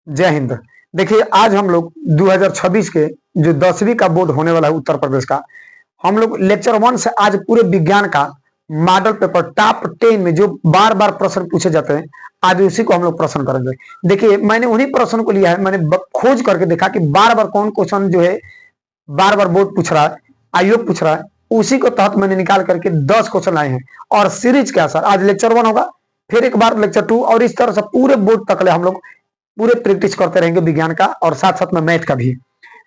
जय हिंद। देखिए आज हम लोग 2026 के जो 10वीं का बोर्ड होने वाला है उत्तर प्रदेश का, हम लोग लेक्चर 1 से आज पूरे विज्ञान का मॉडल पेपर टॉप 10 में जो बार बार प्रश्न पूछे जाते हैं, आज उसी को हम लोग प्रश्न करेंगे। देखिए मैंने उन्हीं प्रश्न को लिया है, मैंने खोज करके देखा कि बार बार कौन क्वेश्चन जो है बार बार बोर्ड पूछ रहा है, आयोग पूछ रहा है, उसी को तहत मैंने निकाल करके 10 क्वेश्चन लाए हैं। और सीरीज क्या सर, आज लेक्चर 1 होगा, फिर एक बार लेक्चर 2 और इस तरह से पूरे बोर्ड तक ले हम लोग पूरे प्रैक्टिस करते रहेंगे विज्ञान का और साथ साथ में मैथ का भी।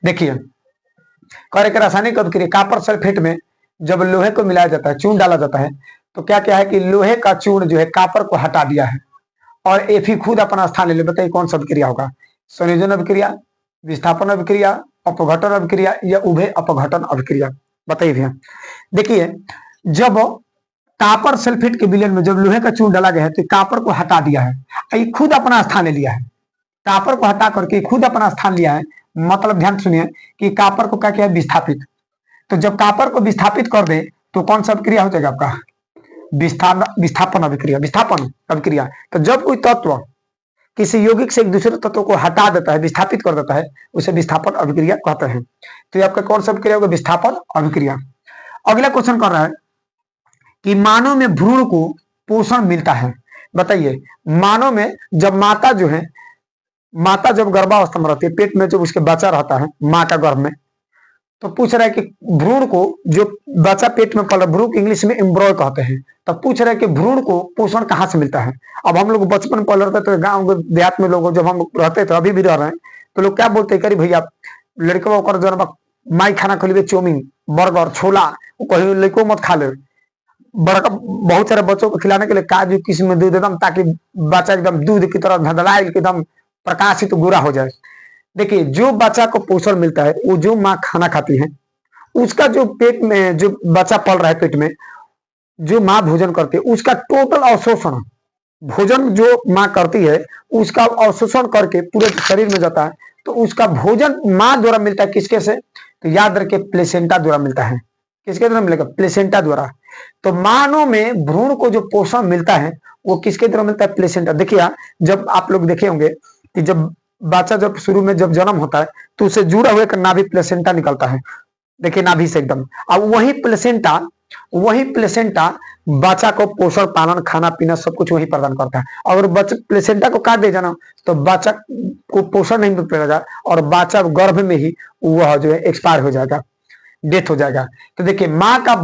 देखिए कार्य रासायनिक अभिक्रिया कॉपर सल्फेट में जब लोहे को मिलाया जाता है, चून डाला जाता है, तो क्या क्या है कि लोहे का चूर्ण जो है कॉपर को हटा दिया है और एफी खुद अपना स्थान ले ले। बताइए कौन सा अभिक्रिया होगा? संयोजन अभिक्रिया, विस्थापन अभिक्रिया, अपघटन अभिक्रिया या उभय अपघटन अभिक्रिया? बताइए भैया। देखिए जब कॉपर सल्फेट के विलयन में जब लोहे का चूर्ण डाला गया है तो कॉपर को हटा दिया है, ये खुद अपना स्थान ले लिया है। कॉपर को हटा करके खुद अपना स्थान लिया है, मतलब ध्यान सुनिए कि कॉपर को क्या किया है? विस्थापित। तो जब कॉपर को विस्थापित कर दे तो कौन सा अभिक्रिया हो जाएगा आपका? विस्थापन अभिक्रिया, विस्थापन अभिक्रिया। तो जब कोई तत्व किसी यौगिक से एक दूसरे तत्व को हटा देता है, विस्थापित कर देता है, उसे विस्थापन अभिक्रिया कहते हैं। तो ये आपका कौन सा अभिक्रिया होगा? विस्थापन अभिक्रिया। अगला क्वेश्चन कर रहा है कि मानव में भ्रूण को पोषण मिलता है। बताइए मानव में जब माता जब गर्भावस्था में रहती है, पेट में जब उसके बच्चा रहता है माँ का गर्भ में, तो पूछ रहा है कि भ्रूण को जो बच्चा पेट में पल रहा है, भ्रूण इंग्लिश में एम्ब्रॉय कहते हैं, तब पूछ रहा है कि भ्रूण को पोषण कहाँ से मिलता है। अब हम लोग बचपन में पल रहते तो गाँव देहात में लोग जब हम रहते थे, अभी भी रह रहे हैं, तो लोग क्या बोलते हैं, करी भैया लड़के को जब माई खाना खिले, चाउमीन बर्गर छोला, कहीं लड़को मत खा ले। बड़का बहुत सारे बच्चों को खिलाने के लिए काजू किस्म दूध एकदम, ताकि बच्चा एकदम दूध की तरह धधलाए, एकदम प्रकाशित तो गोरा हो जाए। देखिए जो बच्चा को पोषण मिलता है वो जो माँ खाना खाती है, उसका जो पेट में जो बच्चा पल रहा है पेट में, जो माँ भोजन करती है उसका टोटल अवशोषण, भोजन जो माँ करती है उसका अवशोषण करके पूरे शरीर में जाता है, तो उसका भोजन माँ द्वारा मिलता है। किसके से? तो याद रखिए प्लेसेंटा द्वारा मिलता है। किसके द्वारा मिलेगा? प्लेसेंटा द्वारा। तो मानव में भ्रूण को जो पोषण मिलता है वो किसके द्वारा मिलता है? प्लेसेंटा। देखिए जब आप लोग देखे होंगे कि जब बच्चा जब शुरू में जब जन्म होता है तो उसे जुड़ा हुआ एक नाभि प्लेसेंटा निकलता है। देखिए नाभि से एकदम, अब वही प्लेसेंटा बच्चा को पोषण, पालन, खाना पीना सब कुछ वही प्रदान करता है। अगर बच्चा प्लेसेंटा को काट दे जाना तो बच्चा को पोषण नहीं मिल पाएगा और बच्चा गर्भ में ही वह जो है एक्सपायर हो जाएगा, डेथ हो जाएगा। तो देखिए माँ का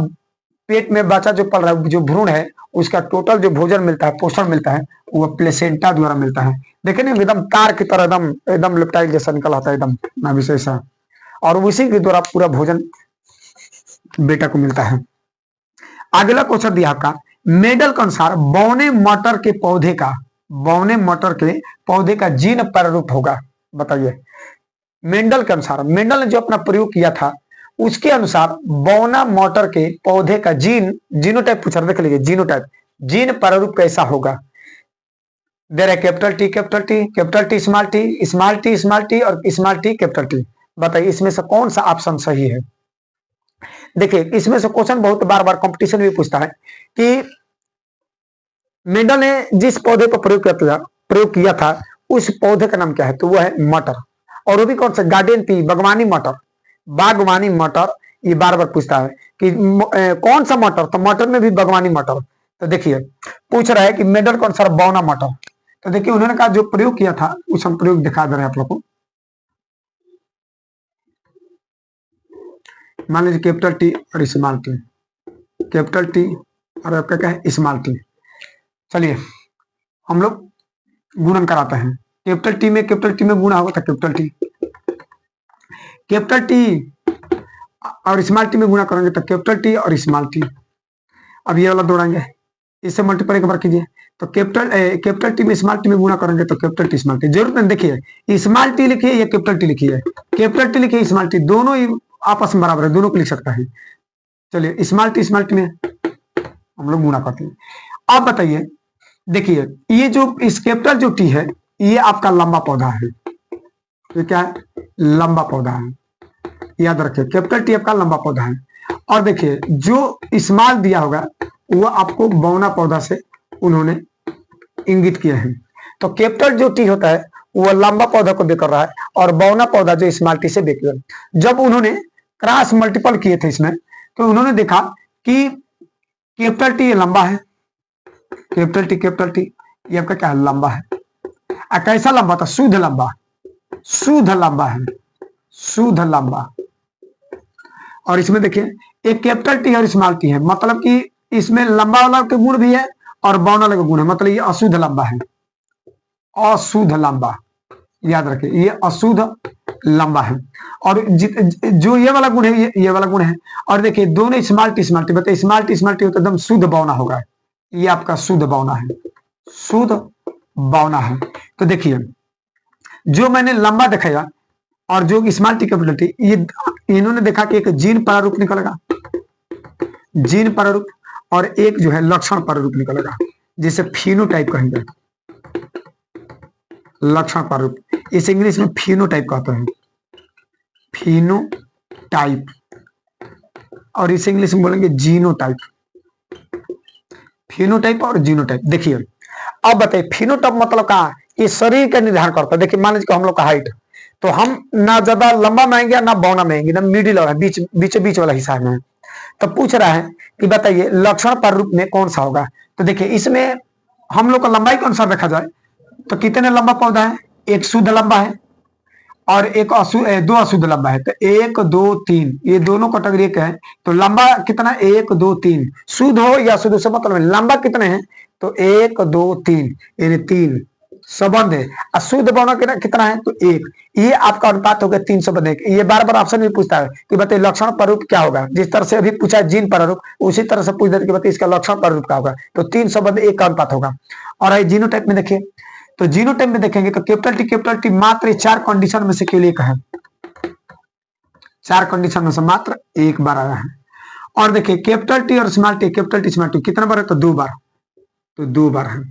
पेट में बच्चा जो पल रहा है, जो भ्रूण है, उसका टोटल जो भोजन मिलता है, पोषण मिलता है, वो प्लेसेंटा द्वारा मिलता है। देखिए ना एकदम तार की तरह एकदम लिप्टाइल जैसा निकल आता है, एकदम नाभि से ऐसा, और उसी के द्वारा पूरा भोजन बेटा को मिलता है। अगला क्वेश्चन दिया आपका, मेंडल के अनुसार बौने मटर के पौधे का जीन प्रारूप होगा। बताइए मेंडल के अनुसार, मेंडल ने जो अपना प्रयोग किया था उसके अनुसार बौना मटर के पौधे का जीनोटाइप पूछा, देख लीजिए जीनोटाइप, जीन प्रारूप कैसा होगा? दे रहा है capital T capital T, capital T small T, small T small T और स्मॉल टी कैपिटल टी। बताइए इसमें से कौन सा ऑप्शन सही है? देखिए इसमें से क्वेश्चन बहुत बार बार कंपटीशन भी पूछता है कि मेंडल ने जिस पौधे पर प्रयोग किया था उस पौधे का नाम क्या है? तो वह है मटर। और वो भी कौन सा? गार्डन टी, बागवानी मटर। ये बार बार पूछता है कि कौन सा मटर? तो मटर में भी बागवानी मटर। तो देखिए पूछ रहा है कि मेंडल के अनुसार बौना मटर। तो देखिए उन्होंने कहा जो प्रयोग किया था उस हम प्रयोग दिखा दे रहे हैं आप लोग को। मान लीजिए कैपिटल टी और स्मॉल टी, कैपिटल टी और आपका क्या है? Small T. चलिए हम लोग गुणन कराते हैं। कैपिटल टी में गुणा होगा तो कैपिटल टी और स्मॉल टी में गुणा करेंगे तो कैपिटल टी और स्मॉल टी। अब ये वाला दौड़ाएंगे, इससे मल्टीप्लाई एक बार कीजिए तो कैपिटल टी में स्मॉल टी में गुणा करेंगे तो कैपिटल टी स्मॉल टी। जरूरत नहीं, देखिए स्मॉल टी लिखिए या कैपिटल टी लिखिए, कैपिटल टी लिखिए स्मॉल टी, दोनों ही आपस में बराबर है, दोनों को लिख सकता है। चलिए स्मॉल टी में हम लोग गुणा करते हैं। अब बताइए, देखिए ये जो इस कैपिटल जो टी है ये आपका लंबा पौधा है, ये क्या है? लंबा पौधा है। याद रखिए कैपिटल टी आपका लंबा पौधा है। और देखिए जो स्मॉल दिया होगा वो आपको बौना पौधा से उन्होंने इंगित किया है। तो कैपिटल जो टी होता है वो लंबा पौधा को देकर रहा है और बौना पौधा जो स्मॉल टी से बेकर। जब उन्होंने क्रॉस मल्टीपल किए थे इसमें तो उन्होंने देखा कि कैपिटल टी लंबा है, कैपिटल टी ये आपका क्या है, लंबा है। कैसा लंबा था, शुद्ध लंबा, शुद्ध लंबा है, शुद्ध लंबा। और इसमें देखिए एक कैपिटल टी और स्मॉल टी है, मतलब कि इसमें लंबा वाला के गुण भी है और बौना वाला के गुण है, मतलब ये अशुद्ध लंबा है, अशुद्ध लंबा, याद रखिए ये अशुद्ध लंबा है। और जो ये वाला गुण है ये वाला गुण है। और देखिए दोनों स्मॉल टी बताइए, स्मॉल टी हो तो एकदम शुद्ध बौना होगा, ये आपका शुद्ध बौना है, शुद्ध बौना है। तो देखिए जो मैंने लंबा दिखाया और जो स्मॉल टी कैपिटल टी, ये इन्होंने देखा कि एक जीन प्रारूप निकलेगा, जीन प्रारूप, और एक जो है लक्षण प्रारूप निकलेगा, जिसे फिनोटाइप कहेंगे, लक्षण प्रारूप। इस इंग्लिश में फिनोटाइप कहते हैं, फिनोटाइप, और इस इंग्लिश में बोलेंगे जीनोटाइप, फिनोटाइप और जीनोटाइप। देखिए अब बताइए फिनोटाइप मतलब कहा, ये शरीर का निर्धारण करता है। देखिए मान लीजिए हम लोग का हाइट, तो हम ना ज्यादा लंबा मांगेंगे ना बौना मांगेंगे, ना मिडिल वाला, बीच वाला हिस्सा में। तो पूछ रहा है कि बताइए लक्षण प्रारूप में कौन सा होगा। तो देखिए इसमें हम लोग का लंबाई के अनुसार देखा जाए तो कितने लंबा पौधा है, एक शुद्ध लंबा है और एक दो अशुद्ध लंबा है। तो 1 2 3 ये दोनों कैटेगरी के हैं। तो लंबा कितना, 1 2 3, शुद्ध हो या अशुद्ध से मतलब लंबा कितने हैं, तो 1 2 3 यानी 3 संबंध है। अशुद्ध बौना कितना है, तो 1। ये आपका अनुपात हो गया 3 संबंध। ये बार बार ऑप्शन में पूछता है कि बताइए लक्षण प्रारूप क्या होगा। जिस तरह से अभी पूछा जीन प्रारूप, उसी तरह से पूछ देते कि बताइए इसका लक्षण प्रारूप क्या होगा। तो 3 संबंध 1 का अनुपात होगा। और जीनोटाइप में देखिए, तो जीनोटाइप में देखेंगे तो कैपिटल टी मात्र 4 कंडीशन में से केवल एक है, 4 कंडीशन में से मात्र एक बार आया है। और देखिए कैपिटल टी और small T, capital T small T कितना बार है, तो 2 बार, तो 2 बार है।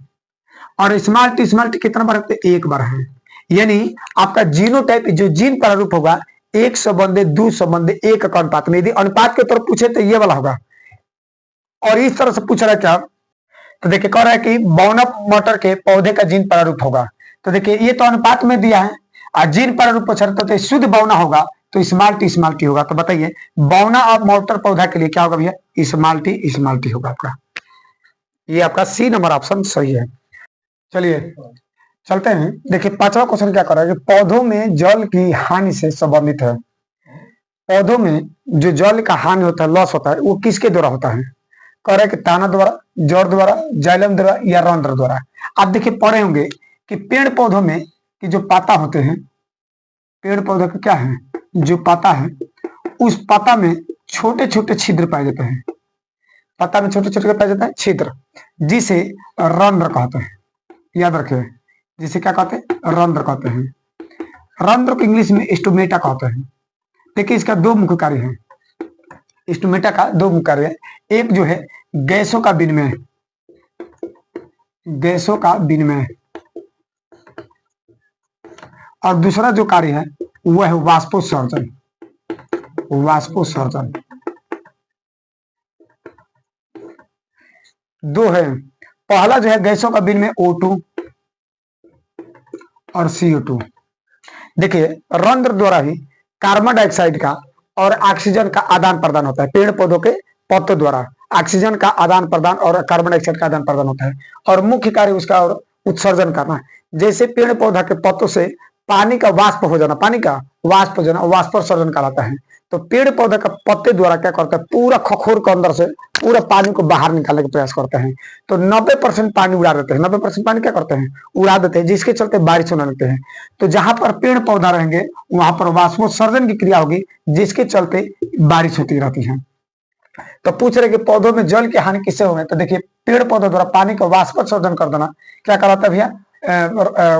और स्मॉल टी कितना बार है, तो 1 बार है। यानी आपका जीनोटाइप जो जीन प्रारूप होगा 1 संबंध 2 संबंध 1 का अनुपात में। यदि अनुपात के तरफ पूछे तो ये वाला होगा। और इस तरह से पूछ रहा है क्या, तो देखिए कह रहा है कि बौना मटर के पौधे का जीन प्रारूप होगा। तो देखिए ये तो अनुपात में दिया है, और जीन प्रारूप पूछ रहा तो शुद्ध बौना होगा तो स्मॉल टी होगा। तो बताइए बौना और मटर पौधा के लिए क्या होगा भैया, स्मॉल टी होगा आपका। ये आपका सी नंबर ऑप्शन सही है। चलिए चलते हैं। देखिए 5वां क्वेश्चन क्या कर रहा है कि पौधों में जल की हानि से संबंधित है। पौधों में जो जल का हानि होता है, लॉस होता है, वो किसके द्वारा होता है। कह रहा है कि ताना द्वारा, जड़ द्वारा, जाइलम द्वारा या रंध्र द्वारा। आप देखिए पढ़े होंगे कि पेड़ पौधों में कि जो पाता होते हैं, पेड़ पौधे का क्या है, जो पाता है उस पाता में छोटे छोटे छिद्र पाए जाते हैं, पाता में छोटे छोटे पाए जाते हैं छिद्र, जिसे रंध्र कहते हैं। याद रखिए जिसे क्या कहते हैं, रंध्र कहते हैं। रंध्र को इंग्लिश में स्टोमेटा कहते हैं। देखिए इसका 2 मुख्य कार्य है, स्टोमेटा का 2 मुख्य कार्य है। एक जो है गैसों का विनिमय, गैसों का विनिमय, और दूसरा जो कार्य है वह है वाष्पोत्सर्जन, वाष्पोत्सर्जन। 2 है। पहला जो है गैसों का विनिमय O2 और CO2। देखिए रंध्र द्वारा ही कार्बन डाइऑक्साइड का और ऑक्सीजन का आदान प्रदान होता है। पेड़ पौधों के पत्तों द्वारा ऑक्सीजन का आदान प्रदान और कार्बन डाइऑक्साइड का आदान प्रदान होता है, और मुख्य कार्य उसका और उत्सर्जन करना। जैसे पेड़ पौधा के पत्तों से पानी का वाष्प हो जाना, पानी का वाष्प हो जाना वाष्पोत्सर्जन कहलाता है। तो पेड़ पौधे का पत्ते द्वारा क्या करता है, पूरा खखोर के अंदर से पूरा पानी को बाहर निकालने का प्रयास करते हैं। तो 90% पानी उड़ा देते हैं, 90% पानी क्या करते हैं, उड़ा देते हैं, जिसके चलते बारिश होने लगते हैं। तो जहां पर पेड़ पौधा रहेंगे वहां पर वाष्पोत्सर्जन की क्रिया होगी, जिसके चलते बारिश होती रहती है। तो पूछ रहे कि पौधों में जल की हानि किससे होगी। तो देखिए पेड़ पौधों द्वारा पानी का वाष्पोत्सर्जन कर देना क्या कहलाता है भैया,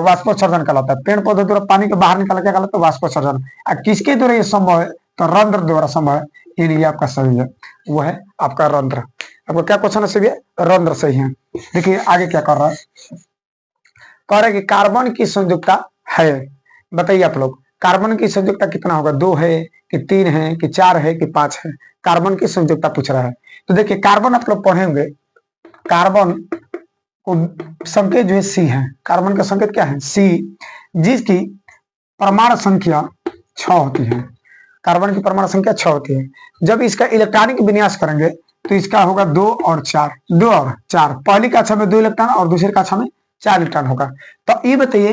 वाष्पोत्सर्जन कहलाता है। पेड़ पौधों द्वारा पानी को बाहर निकाला क्या कहलाता है, वाष्पोत्सर्जन। किसके द्वारा ये संभव है, तो रंध्र द्वारा संभव है। ये आपका सही है, वो है आपका रंध्र। आपको क्या क्वेश्चन है, सही है, रंध्र सही है। देखिए आगे क्या कर रहा है, कह रहा है कि कार्बन की संयुक्ता है। बताइए आप लोग कार्बन की संयुक्ता कितना होगा, 2 है कि 3 है कि 4 है कि 5 है। कार्बन की संयुक्ता पूछ रहा है। तो देखिए कार्बन आप लोग पढ़े होंगे, कार्बन को संकेत जो है सी है, कार्बन का संकेत क्या है सी, जिसकी परमाणु संख्या 6 होती है। कार्बन की परमाणु संख्या 6 होती है। जब इसका इलेक्ट्रॉनिक विन्यास करेंगे तो इसका होगा 2 और 4, 2 और 4। पहली कक्षा में 2 इलेक्ट्रॉन और दूसरी कक्षा में 4 इलेक्ट्रॉन होगा। तो ये बताइए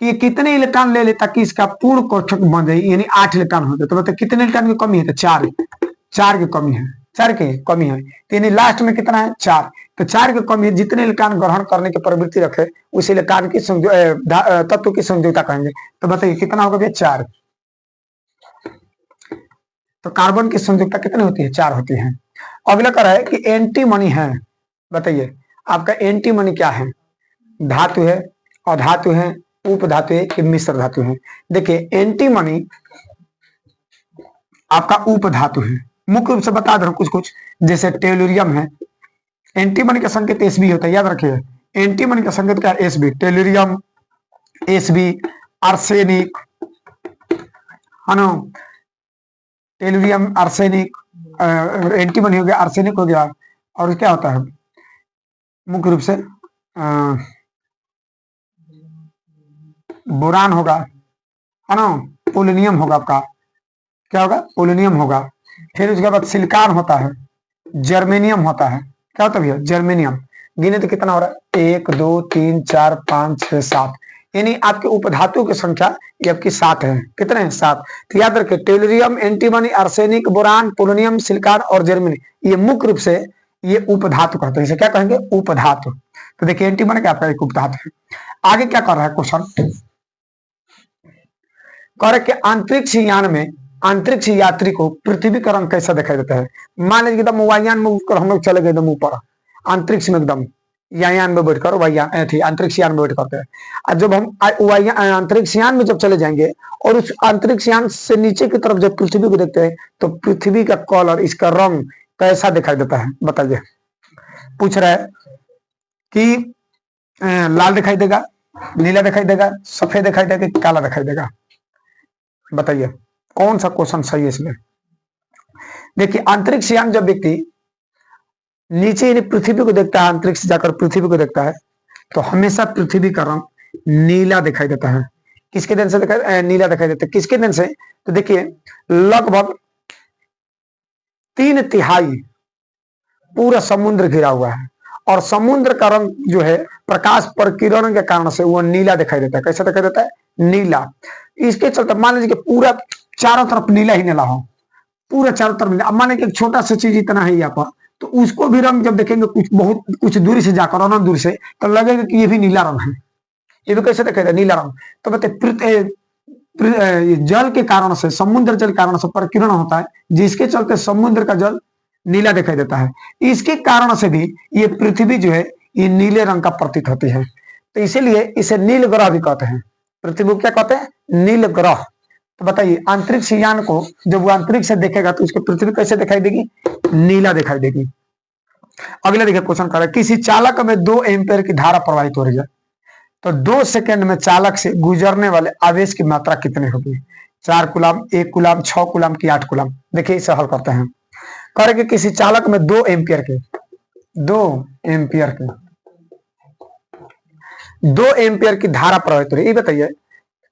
कि ये कितने इलेक्ट्रॉन ले ले ताकि इसका पूर्ण कक्षक बन जाए, यानी 8 इलेक्ट्रॉन हो जाए। तो बताइए कितने इलेक्ट्रॉन की कमी है, तो 4 की कमी है, 4 की कमी है। तो यानी लास्ट में कितना है 4, तो 4 की कमी है। जितने इलेक्ट्रॉन ग्रहण करने की प्रवृत्ति रखे उस इलेक्ट्रॉन की तत्व की संयोजकता कहेंगे। तो बताइए कितना होगा भैया 4। तो कार्बन की संयोजकता कितनी होती है 4 होती है। अगला कर है कि एंटीमनी है। बताइए आपका एंटीमनी क्या है, धातु है, अधातु है, उपधातु है कि मिश्र धातु है। देखिए एंटीमनी आपका उपधातु है। मुख्य रूप से बता दो कुछ कुछ, जैसे टेलुरियम है, एंटीमनी का संकेत एसबी होता है, याद रखिए एंटीमनी का संकेत क्या है एसबी, टेलुरियम, एसबी, आर्सेनिक है ना, टेलुरियम, आर्सेनिक, एंटीमनी हो गया, आर्सेनिक हो गया, और क्या होता है मुख्य रूप से बोरान होगा है ना, पोलोनियम होगा, आपका क्या होगा पोलोनियम होगा। फिर उसके बाद सिलिकॉन होता है, जर्मेनियम होता है, क्या होता है भैया जर्मेनियम। गिने तो कितना हो रहा है 1 2 3 4 5 6 7, यानी आपके उपधातु की संख्या ये आपकी 7 है। कितने हैं 7। तो याद रखिए tellurium, antimony, arsenic, boron, polonium, silicon और जर्मेनी, ये मुख्य रूप से ये उपधातु कहते हैं। इसे क्या कहेंगे उपधातु। तो देखिए एंटीमनी क्या आपका एक उपधातु है। आगे क्या कर रहा है क्वेश्चन, कह रहे कि अंतरिक्ष यान में अंतरिक्ष यात्री को पृथ्वी का रंग कैसा दिखाई देता है। मान लीजिए एकदम वायुयान में उठकर हम लोग चले गए एकदम ऊपर अंतरिक्ष में, एकदम यान में बैठकर अंतरिक्ष यान में बैठ करते हैं। और जब हम अंतरिक्ष यान में जब चले जाएंगे और उस अंतरिक्ष यान से नीचे की तरफ जब पृथ्वी को देखते हैं तो पृथ्वी का कलर, इसका रंग कैसा दिखाई देता है बताइए। पूछ रहा है कि लाल दिखाई देगा, नीला दिखाई देगा, सफेद दिखाई देगा, काला दिखाई देगा, बताइए कौन सा क्वेश्चन सही है इसमें। देखिए अंतरिक्ष यान जब व्यक्ति नीचे यानी पृथ्वी को देखता है, अंतरिक्ष जाकर पृथ्वी को देखता है तो हमेशा पृथ्वी का रंग नीला दिखाई देता है। किसके दिन से नीला दिखाई देता है, किसके दिन से, तो देखिए लगभग 3/3 पूरा समुद्र घिरा हुआ है और समुद्र का रंग जो है प्रकाश प्रकिरण के कारण से वो नीला दिखाई देता है। कैसा दिखाई देता है नीला। इसके चलते मान लीजिए कि पूरा चारों तरफ नीला ही नीला हो, पूरा चारों तरफ नीला। अब माने कि एक छोटा सा चीज इतना है यहाँ पर, तो उसको भी रंग जब देखेंगे कुछ दूरी से जाकर अनंत दूर से, तो लगेगा कि ये भी नीला रंग है। ये भी कैसे दिखाई नीला रंग। तो बताइए जल के कारण से, समुद्र जल के कारण से प्रकिरण होता है, जिसके चलते समुद्र का जल नीला दिखाई देता है। इसके कारण से भी ये पृथ्वी जो है ये नीले रंग का प्रतीत होती है। तो इसीलिए इसे नील ग्रह भी कहते हैं। पृथ्वी को क्या कहते हैं नील ग्रह। तो बताइए अंतरिक्ष यान को जब वो अंतरिक्ष से देखेगा तो उसकी पृथ्वी कैसे दिखाई देगी नीला दिखाई देगी। अगला देखिए क्वेश्चन कर रहा है किसी चालक में 2 एम्पियर की धारा प्रवाहित हो रही है तो 2 सेकंड में चालक से गुजरने वाले आवेश की मात्रा कितनी होगी। 4 कूलम, 1 कूलम, 6 कूलम की 8 कूलम। देखिए इसे हल करते हैं। करेंगे किसी चालक में 2 एम्पियर के 2 एम्पियर की धारा प्रवाहित हो रही है। ये बताइए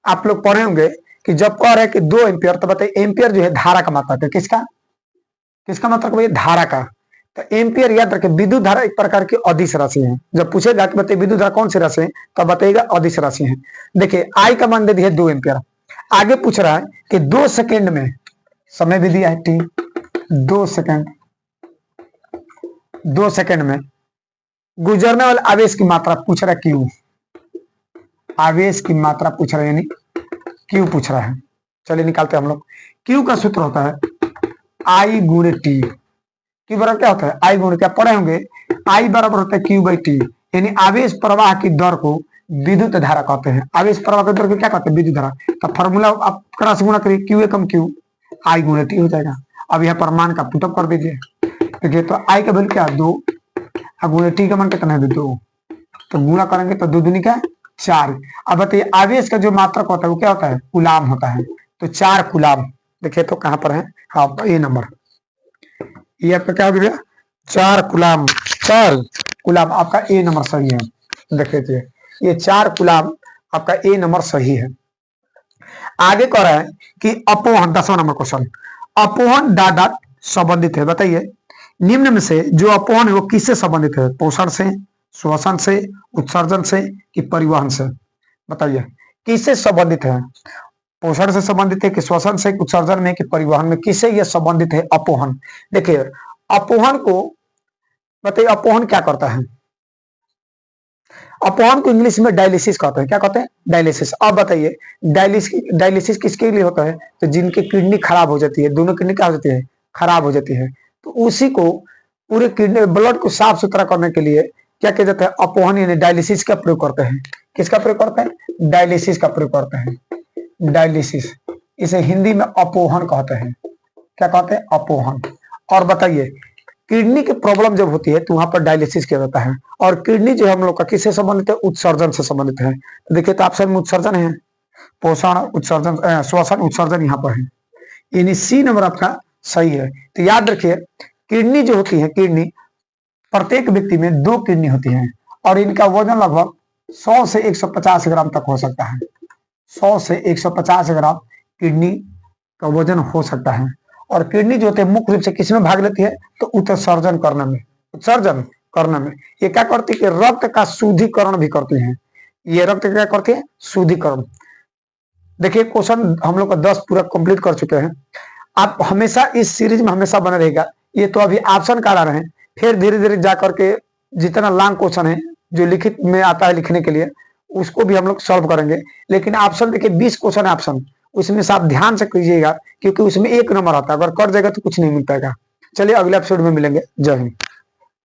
आप लोग पढ़े होंगे कि जब कह रहे कि 2 एम्पियर, तो बताइए एम्पियर जो है धारा का मात्रक है। किसका मात्रक है धारा का। तो एम्पियर याद रखें विद्युत धारा एक प्रकार की अदिश राशि है। जब पूछेगा कि बताइए विद्युत धारा कौन सी राशि है तो बताइएगा अदिश राशि है। देखिए आई का मान दे दिया 2 एम्पियर। आगे पूछ रहा है कि 2 सेकेंड में, समय भी दिया है टी, 2 सेकेंड में गुजरने वाले आवेश की मात्रा पूछ रहा है क्यू। आवेश की मात्रा पूछ रहा है यानी क्यू पूछ रहा है। चलिए निकालते हैं हम लोग। क्यू का सूत्र होता है आई गुणे टी। क्यू बराबर क्या होता है आई गुणे, क्या पढ़े होंगे आई बराबर होता है क्यू बाई टी, यानी आवेश प्रवाह की दर को विद्युत धारा कहते हैं। आवेश प्रवाह की दर को क्या कहते हैं विद्युत धारा। तो फॉर्मूला आप क्रॉस गुणा करिए क्यू एकम क्यू आई गुणे टी हो जाएगा। अब यह पर मान का पुटअप कर दीजिए। देखिए तो आई का वैल्यू क्या 2 और गुणे टी का मान कितना है 2, तो गुणा करेंगे तो 2 दूनी का 4। अब बताइए आवेश का जो मात्रक होता है वो क्या होता है कूलाम होता है। तो 4 कूलाम। देखिए तो कहां पर है हाँ ये नंबर, ये आपका क्या हो गया 4 कूलाम। 4 कूलाम आपका ए नंबर सही है। देख लीजिए, ये 4 गुलाब आपका ए नंबर सही है। आगे कह रहा है कि अपोहन, 10वां नंबर क्वेश्चन, अपोहन डॉट डॉट संबंधित है। बताइए निम्न में से जो अपोहन है वो किससे संबंधित है? पोषण से, श्वसन से, उत्सर्जन से कि परिवहन से? बताइए किससे संबंधित है? पोषण से संबंधित है कि श्वसन से, उत्सर्जन में कि परिवहन में? किससे यह संबंधित है अपोहन? देखिए अपोहन को बताइए, अपोहन क्या करता है? अपोहन को इंग्लिश में डायलिसिस कहते हैं। क्या कहते हैं? डायलिसिस। अब बताइए डायलिसिस किसके लिए होता है? तो जिनकी किडनी खराब हो जाती है, दोनों किडनी क्या हो जाती है? खराब हो जाती है, तो उसी को पूरे किडनी ब्लड को साफ सुथरा करने के लिए क्या किया जाता है? अपोहन यानी डायलिसिस का प्रयोग करते हैं। किसका प्रयोग करते हैं? डायलिसिस का प्रयोग करते हैं। डायलिसिस, इसे हिंदी में अपोहन कहते हैं। क्या कहते हैं? अपोहन। और बताइए किडनी की प्रॉब्लम जब होती है तो वहां पर डायलिसिस किया जाता है। और किडनी जो हम लोग का किससे संबंधित है? उत्सर्जन से संबंधित है। तो देखिए तो ऑप्शन में उत्सर्जन है, पोषण, उत्सर्जन, श्वसन, उत्सर्जन यहाँ पर है, यानी सी नंबर आपका सही है। तो याद रखिए किडनी जो होती है, किडनी प्रत्येक व्यक्ति में 2 किडनी होती है और इनका वजन लगभग 100 से 150 ग्राम तक हो सकता है। 100 से 150 ग्राम किडनी का वजन हो सकता है। और किडनी जो होते हैं मुख्य रूप से किसमें भाग लेती है? तो उत्सर्जन करने में, उत्सर्जन करने में। ये क्या करती है कि रक्त का शुद्धिकरण भी करती है। ये रक्त क्या करती है? शुद्धिकरण। देखिए क्वेश्चन हम लोग का 10 पूरा कंप्लीट कर चुके हैं। आप हमेशा इस सीरीज में हमेशा बने रहेगा। ये तो अभी ऑप्शन का रहे हैं, फिर धीरे धीरे जाकर के जितना लॉन्ग क्वेश्चन है जो लिखित में आता है लिखने के लिए उसको भी हम लोग सॉल्व करेंगे। लेकिन ऑप्शन देखिए 20 क्वेश्चन है ऑप्शन, उसमें से आप ध्यान से कीजिएगा क्योंकि उसमें 1 नंबर आता है, अगर कर जाएगा तो कुछ नहीं मिल पाएगा। चलिए अगले एपिसोड में मिलेंगे। जय हिंद।